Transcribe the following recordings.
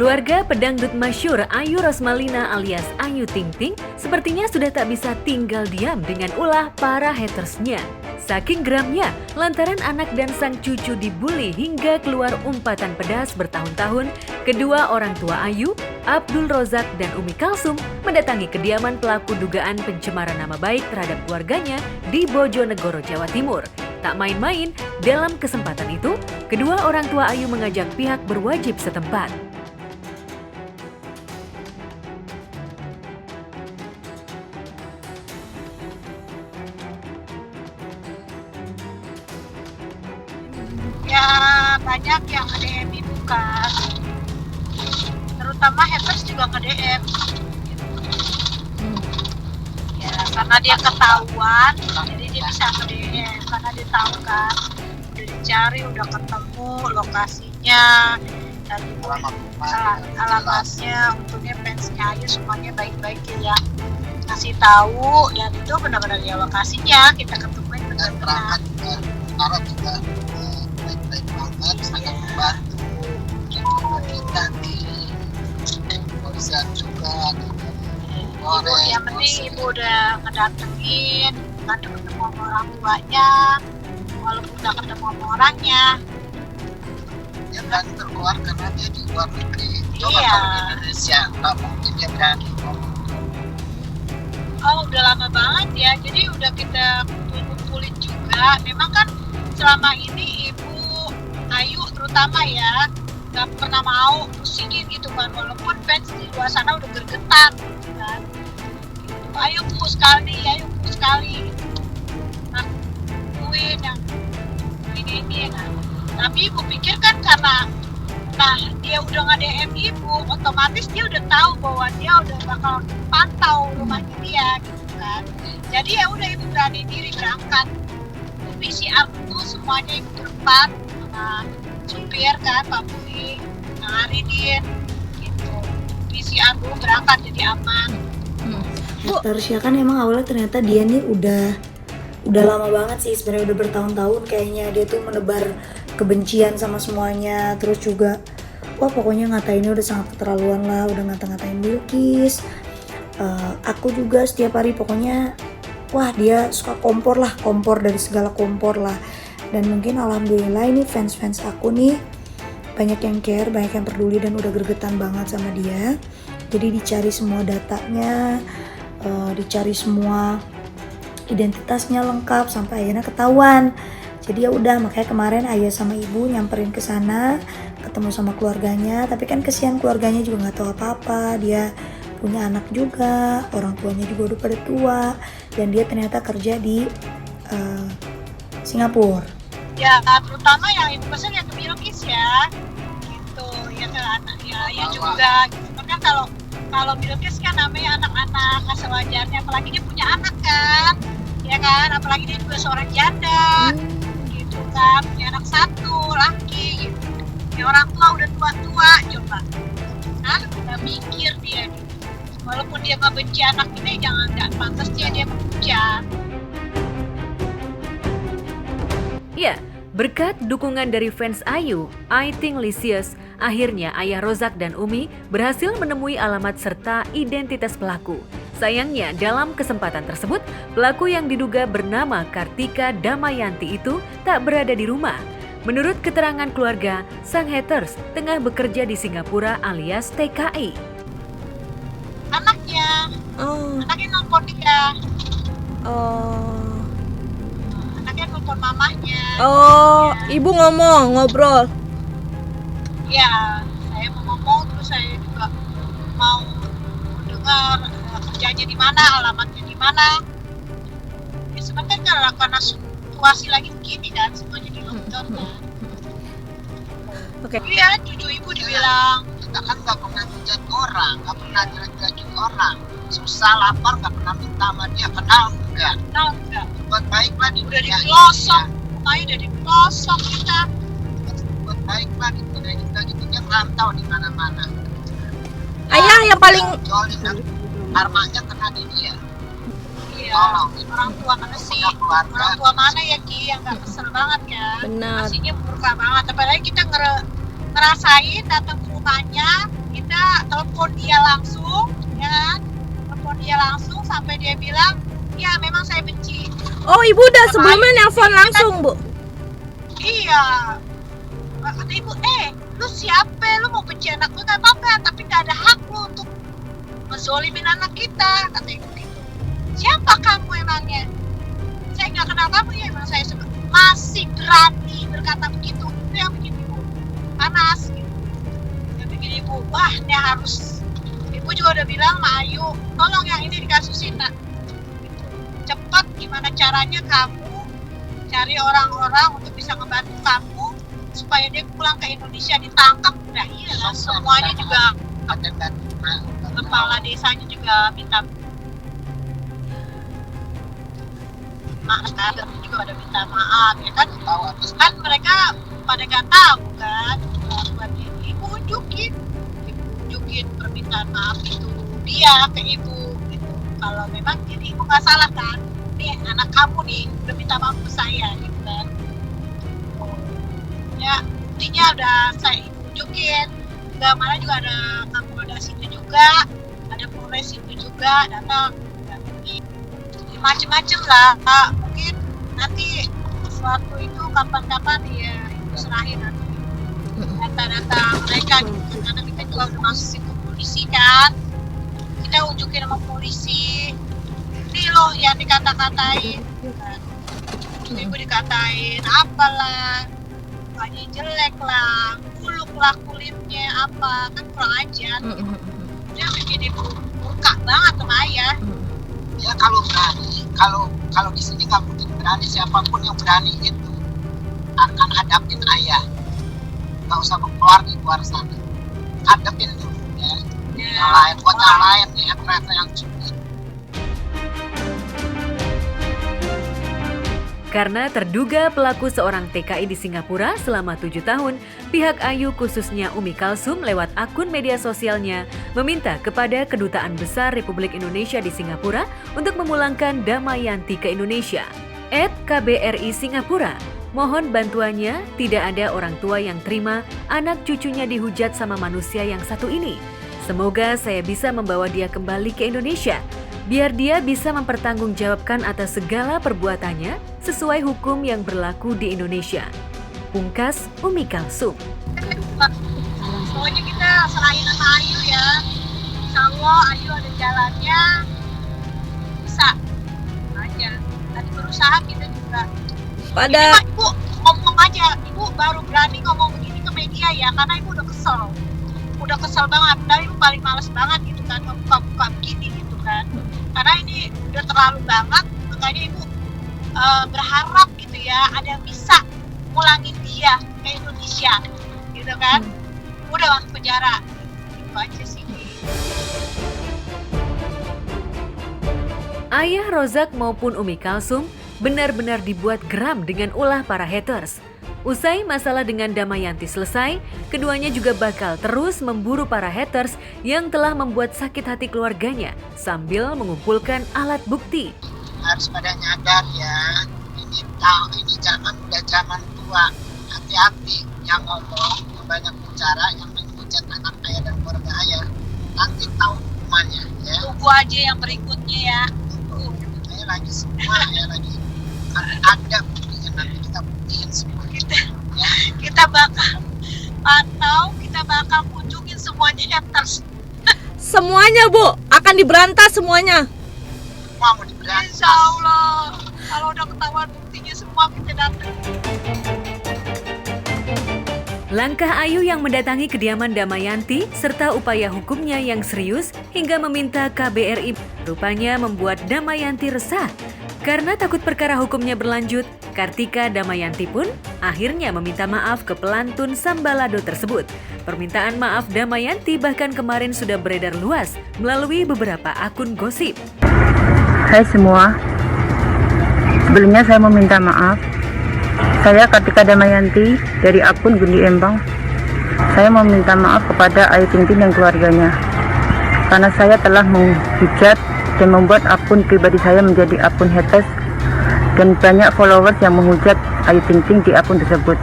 Keluarga pedangdut masyhur Ayu Rosmalina alias Ayu Ting Ting sepertinya sudah tak bisa tinggal diam dengan ulah para hatersnya. Saking geramnya, lantaran anak dan sang cucu dibully hingga keluar umpatan pedas bertahun-tahun, kedua orang tua Ayu, Abdul Rozak dan Umi Kalsum mendatangi kediaman pelaku dugaan pencemaran nama baik terhadap keluarganya di Bojonegoro, Jawa Timur. Tak main-main, dalam kesempatan itu, kedua orang tua Ayu mengajak pihak berwajib setempat. Ya banyak yang nge-DM ibu kan, terutama haters juga nge-DM ya, karena dia ketahuan jadi dia bisa nge-DM karena dia tahu kan udah dicari, udah ketemu lokasinya dan alamatnya. Untungnya fansnya Ayu semuanya baik-baik ya, kasih tahu dan itu benar-benar ya lokasinya kita ketemuin benar-benar. Karena juga baik-baik banget, sangat membantu kita di kepolisian juga. Ibu, yang penting ibu udah ngedatengin, kan ketemu sama orang tuanya, walaupun udah ketemu sama orangnya. Dia berani keluar karena dia di luar negeri. Coba Iya. kalau di Indonesia, nggak mungkin dia berani. Oh udah lama banget ya, jadi udah kita kumpulin juga. Memang kan selama ini ibu Ayu terutama ya nggak pernah mau pusingin gitu kan, walaupun fans di luar sana udah gergetan gitu kan. Ayo push sekali lakuin yang ini kan. Tapi ibu pikir kan karena dia udah nge-DM ibu, otomatis dia udah tahu bahwa dia udah bakal pantau rumahnya dia gitu kan. Jadi ya udah ibu berani diri berangkat. PCR itu semuanya ibu berempat sama supir kan, Pak Budi, Aridin gitu. PCR dulu berangkat jadi aman. Tarsya kan emang awalnya ternyata dia nih udah lama banget sih, sebenarnya udah bertahun-tahun kayaknya dia tuh menebar kebencian sama semuanya. Terus juga pokoknya ngatainnya udah sangat keterlaluan lah, udah ngata-ngatain Bilkis. Aku juga setiap hari pokoknya dia suka kompor dari segala kompor lah. Dan mungkin alhamdulillah ini fans aku nih banyak yang care, banyak yang peduli dan udah gregetan banget sama dia. Jadi dicari semua datanya, dicari semua identitasnya lengkap sampai akhirnya ketahuan. Jadi ya udah, makanya kemarin ayah sama ibu nyamperin ke sana, ketemu sama keluarganya. Tapi kan kesian keluarganya juga nggak tahu apa-apa. Dia punya anak juga, orang tuanya juga udah pada tua, dan dia ternyata kerja di Singapura. Ya terutama yang ibu pesan yang ke Bilkis ya, gitu ya ke anak ya juga. Gitu kan kalau Bilkis kan namanya anak-anak sewajarnya, apalagi dia punya anak kan, ya kan, apalagi dia juga seorang janda, gitu kan, punya anak satu laki, gitu. Ya orang tua udah tua-tua, coba, udah mikir dia, gitu. Walaupun dia nggak benci anak ini, nggak pantas dia menghujat. Ya, berkat dukungan dari fans Ayu, I Think Licious, akhirnya ayah Rozak dan Umi berhasil menemui alamat serta identitas pelaku. Sayangnya dalam kesempatan tersebut, pelaku yang diduga bernama Kartika Damayanti itu tak berada di rumah. Menurut keterangan keluarga, sang haters tengah bekerja di Singapura alias TKI. Anaknya nelfon dia. Anaknya nelfon mamahnya. Ibu ngobrol. Ya, saya mau ngomong, terus saya juga mau dengar kerjanya di mana, alamatnya di mana. Ya sebenarnya karena situasi lagi begini kan, semuanya di lockdown kan. Oke. Iya, cucu ibu dibilang, Kita kan nggak pernah hujat orang, nggak pernah jelek-jelekin orang. Susah, lapar, nggak pernah minta sama dia, kenal enggak? enggak, Buat baik lah di udah dunia dipelosok, ini, rumahnya udah dipelosok kita. ya. Buat baik lah di dunia kita gitu, dia rantau di mana-mana. Ayah yang paling Jolin kan, karmanya kena di dia. Iya, Tolong, orang tua mana sih? punya keluarga. Orang tua mana ya Ki yang nggak kesel banget kan? benar. Pastinya murka banget, apalagi kita ngerasain datang ke rumahnya kita telepon dia langsung, ya kan? Telepon dia langsung sampai dia bilang, ya memang saya benci. Oh, ibu udah sebelumnya nelpon langsung, Bu? Iya. Kata ibu, lu siapa? Lu mau benci anak lu gak apa-apa, tapi gak ada hak lu untuk ngezolimin anak kita. Kata ibu gitu. Siapa kamu emangnya? Saya gak kenal kamu ya, emang saya masih berani berkata begitu. Itu yang bikin ibu panas gitu. Yang bikin ibu, wah ini harus. Ibu juga udah bilang sama Ayu, tolong yang ini dikasusin nak. Cepat gimana caranya kamu cari orang-orang untuk bisa ngebantu kamu supaya dia pulang ke Indonesia, ditangkap. Udah iya lah, semuanya juga kepala desanya juga minta maaf, juga ada minta maaf ya kan. Kan mereka pada gak tahu kan buat ini. Ibu unjukin permintaan maaf itu dia ke ibu gitu. Kalau memang jadi ibu nggak salah kan, nih anak kamu nih udah minta maaf ke saya gitu kan. Ya intinya udah saya unjukin. Mana juga ada Kapolda situ juga, ada Polres situ juga datang. Macem-macem lah, mungkin nanti suatu itu kapan-kapan ya ibu serahin nanti data-data mereka gitu. Karena kita juga udah masuk ke polisi kan, kita unjukin sama polisi ini loh yang dikata-katain kan. Ibu dikatain apalah, mukanya jelek lah, buluk lah kulitnya apa, kan kurang ajar. Dia bikin ibu murka banget sama ayah. Ya kalau berani, kalau di sini nggak mungkin berani, siapapun yang berani itu akan hadapin ayah. Nggak usah keluar di luar sana, hadapin dulu ya. Yang lain buat yang lain ya, ternyata yang sulit. Karena terduga pelaku seorang TKI di Singapura selama 7 tahun, pihak Ayu khususnya Umi Kalsum lewat akun media sosialnya meminta kepada Kedutaan Besar Republik Indonesia di Singapura untuk memulangkan Damayanti ke Indonesia. @KBRI Singapura, mohon bantuannya, tidak ada orang tua yang terima anak cucunya dihujat sama manusia yang satu ini. Semoga saya bisa membawa dia kembali ke Indonesia, biar dia bisa mempertanggungjawabkan atas segala perbuatannya sesuai hukum yang berlaku di Indonesia. Pungkas Umi Kalsum. Pokoknya kita serahin sama Ayu ya. Insya Allah Ayu ada jalannya, bisa aja. Tadi berusaha kita juga. Pada Ini ibu ngomong aja, ibu baru berani ngomong begini ke media ya, karena ibu udah kesel banget. Padahal ibu paling males banget gitu kan, buka-buka begini gitu kan. Karena ini udah terlalu banget, makanya ibu berharap gitu ya, ada yang bisa mulangin dia ke Indonesia gitu kan. Udah masuk penjara, itu aja sih. Ayah Rozak maupun Umi Kalsum benar-benar dibuat geram dengan ulah para haters. Usai masalah dengan Damayanti selesai, keduanya juga bakal terus memburu para haters yang telah membuat sakit hati keluarganya sambil mengumpulkan alat bukti. Harus pada nyadar ya, ini zaman udah zaman tua. Hati-hati yang ngomong, yang banyak bicara, yang menghujat anak ayah dan keluarga ayah, nanti tahu hukumannya ya. Tunggu aja yang berikutnya ya. Tunggu, saya lagi semua ya lagi ada buktinya, nanti kita buktiin semua. Kita bakal pantau, kita bakal kunjungin semuanya haters. semuanya, Bu, akan diberantas semuanya. Semua mau diberantas. Insya Allah, kalau udah ketahuan buktinya semua kita datang. Langkah Ayu yang mendatangi kediaman Damayanti serta upaya hukumnya yang serius hingga meminta KBRI rupanya membuat Damayanti resah. Karena takut perkara hukumnya berlanjut, Kartika Damayanti pun akhirnya meminta maaf ke pelantun Sambalado tersebut. Permintaan maaf Damayanti bahkan kemarin sudah beredar luas melalui beberapa akun gosip. Hai semua, sebelumnya saya meminta maaf. Saya Kartika Damayanti dari akun Gundi Embang. Saya meminta maaf kepada Ayu Ting Ting dan keluarganya karena saya telah menghujat dan membuat akun pribadi saya menjadi akun haters dan banyak followers yang menghujat Ayu Ting Ting di akun tersebut.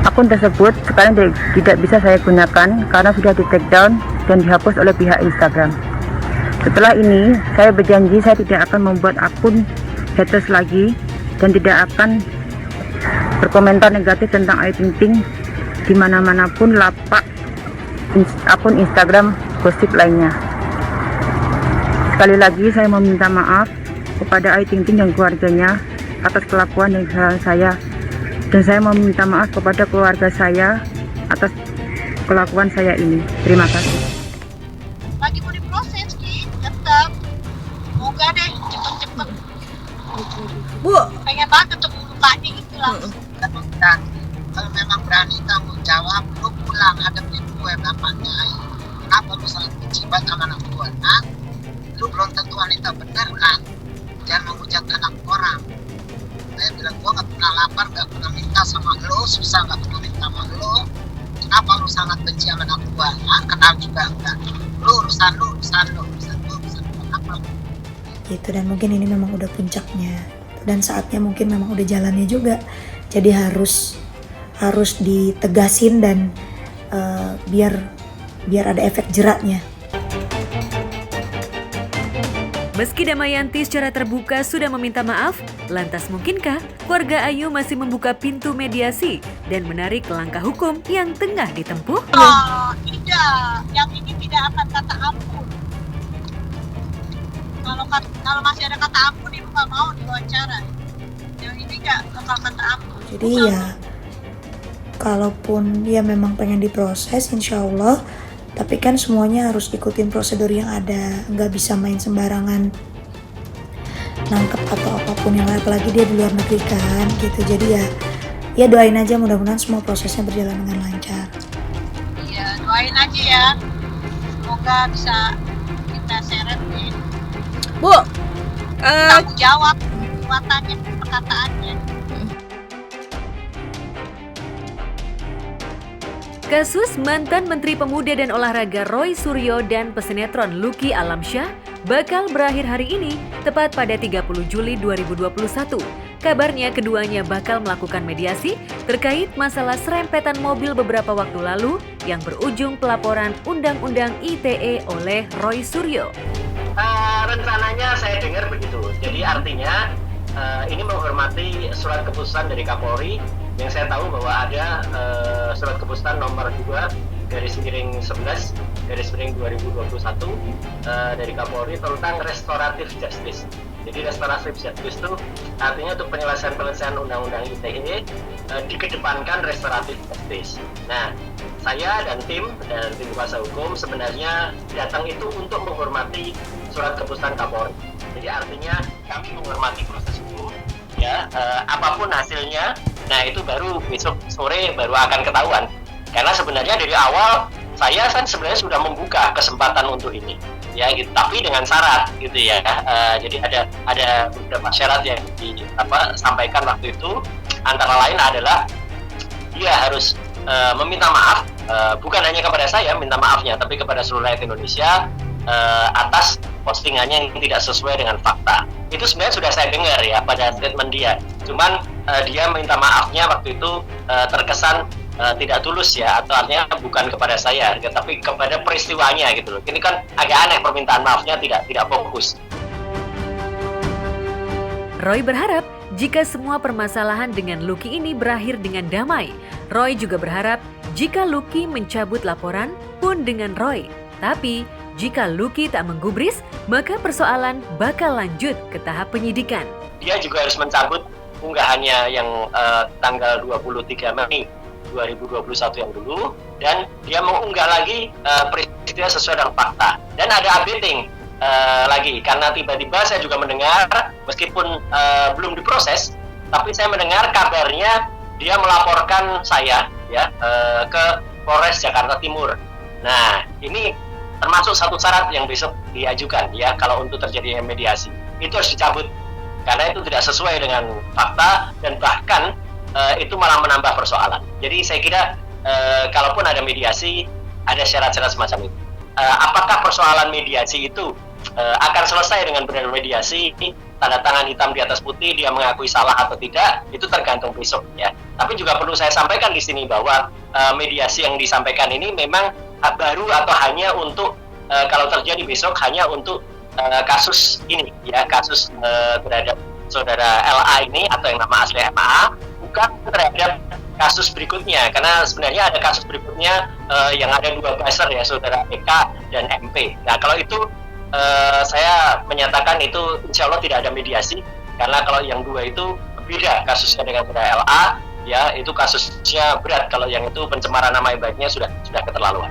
Akun tersebut sekarang tidak bisa saya gunakan karena sudah di take down dan dihapus oleh pihak Instagram. Setelah ini, saya berjanji saya tidak akan membuat akun haters lagi dan tidak akan berkomentar negatif tentang Ayu Ting Ting di mana-manapun lapak akun Instagram gosip lainnya. Sekali lagi saya meminta maaf kepada Ayu Ting Ting dan keluarganya atas kelakuan dan kesalahan saya, dan saya meminta maaf kepada keluarga saya atas kelakuan saya ini. Terima kasih. Lagi mau diproses Ki, tetap. Moga deh cepet-cepet. Bu, Pengen banget ketemu lukanya gitu langsung. Dan kalau memang berani tanggung jawab, lu pulang hadapin gue bapaknya Ayu. Kenapa lu saling benci banget sama anak gue? Nah, lu belum tentu wanita benar kan? Jangan menghujat anak orang. Saya bilang gue gak pernah lapar, gak pernah minta sama lu, susah gak pernah minta sama lu. Kenapa lu sangat benci sama anak gue? Nah, kenal juga enggak. Lu urusan apa? Gitu, dan mungkin ini memang udah puncaknya dan saatnya mungkin memang udah jalannya juga, jadi harus ditegasin dan biar ada efek jeraknya. Meski Damayanti secara terbuka sudah meminta maaf, lantas mungkinkah keluarga Ayu masih membuka pintu mediasi dan menarik langkah hukum yang tengah ditempuh? Tidak, yang ini tidak akan kata ampun. Kalau masih ada kata ampun, ibu nggak mau diwawancara. Yang ini nggak bakal kata ampun. Jadi ya, kalaupun dia memang pengen diproses, insya Allah, tapi kan semuanya harus ikutin prosedur yang ada, nggak bisa main sembarangan nangkep atau apapun yang lain, apalagi dia di luar negeri kan, gitu. Jadi ya doain aja, mudah-mudahan semua prosesnya berjalan dengan lancar. Iya, doain aja ya. Semoga bisa kita seretin. Bu, Tanggung jawab perbuatannya, perkataannya. Kasus mantan Menteri Pemuda dan Olahraga Roy Suryo dan pesinetron Lucky Alamsyah bakal berakhir hari ini, tepat pada 30 Juli 2021. Kabarnya keduanya bakal melakukan mediasi terkait masalah serempetan mobil beberapa waktu lalu yang berujung pelaporan Undang-Undang ITE oleh Roy Suryo. Rencananya saya dengar begitu. Jadi artinya ini menghormati surat keputusan dari Kapolri yang saya tahu bahwa ada surat keputusan nomor 2/11/2021 dari Kapolri tentang restoratif justice. Jadi restoratif justice itu artinya untuk penyelesaian undang-undang ITE dikedepankan restoratif justice. Nah, saya dan tim kuasa hukum sebenarnya datang itu untuk menghormati surat keputusan Kapolri. Jadi artinya kami menghormati proses hukum, ya, apapun hasilnya. Nah, itu baru besok sore baru akan ketahuan. Karena sebenarnya dari awal saya kan sebenarnya sudah membuka kesempatan untuk ini, ya, gitu. Tapi dengan syarat, gitu ya. Jadi ada beberapa syarat yang disampaikan waktu itu. Antara lain adalah dia harus meminta maaf, bukan hanya kepada saya minta maafnya, tapi kepada seluruh rakyat Indonesia atas postingannya yang tidak sesuai dengan fakta. Itu sebenarnya sudah saya dengar ya pada statement dia. Cuman dia minta maafnya waktu itu terkesan tidak tulus ya, atau artinya bukan kepada saya, tapi kepada peristiwanya gitu loh. Ini kan agak aneh permintaan maafnya tidak fokus. Roy berharap jika semua permasalahan dengan Lucky ini berakhir dengan damai. Roy juga berharap jika Lucky mencabut laporan pun dengan Roy. Tapi jika Lucky tak menggubris, maka persoalan bakal lanjut ke tahap penyidikan. Dia juga harus mencabut unggahannya yang tanggal 23 Mei 2021 yang dulu, dan dia mengunggah lagi peristiwa sesuai dengan fakta. Dan ada updating lagi, karena tiba-tiba saya juga mendengar, meskipun belum diproses, tapi saya mendengar kabarnya dia melaporkan saya ya ke Polres Jakarta Timur. Nah, ini termasuk satu syarat yang besok diajukan ya, kalau untuk terjadi mediasi. Itu harus dicabut, karena itu tidak sesuai dengan fakta, dan bahkan itu malah menambah persoalan. Jadi saya kira kalaupun ada mediasi, ada syarat-syarat semacam itu. Apakah persoalan mediasi itu akan selesai dengan benar mediasi, tanda tangan hitam di atas putih, dia mengakui salah atau tidak, itu tergantung besok ya. Tapi juga perlu saya sampaikan di sini bahwa mediasi yang disampaikan ini memang baru atau hanya untuk kalau terjadi besok hanya untuk kasus ini ya, kasus terhadap saudara LA ini atau yang nama asli MA, bukan terhadap kasus berikutnya, karena sebenarnya ada kasus berikutnya yang ada 2 buzzer ya, saudara EK dan MP. Nah kalau itu saya menyatakan itu insya Allah tidak ada mediasi, karena kalau yang 2 itu beda kasusnya dengan saudara LA ya, itu kasusnya berat, kalau yang itu pencemaran nama baiknya sudah keterlaluan.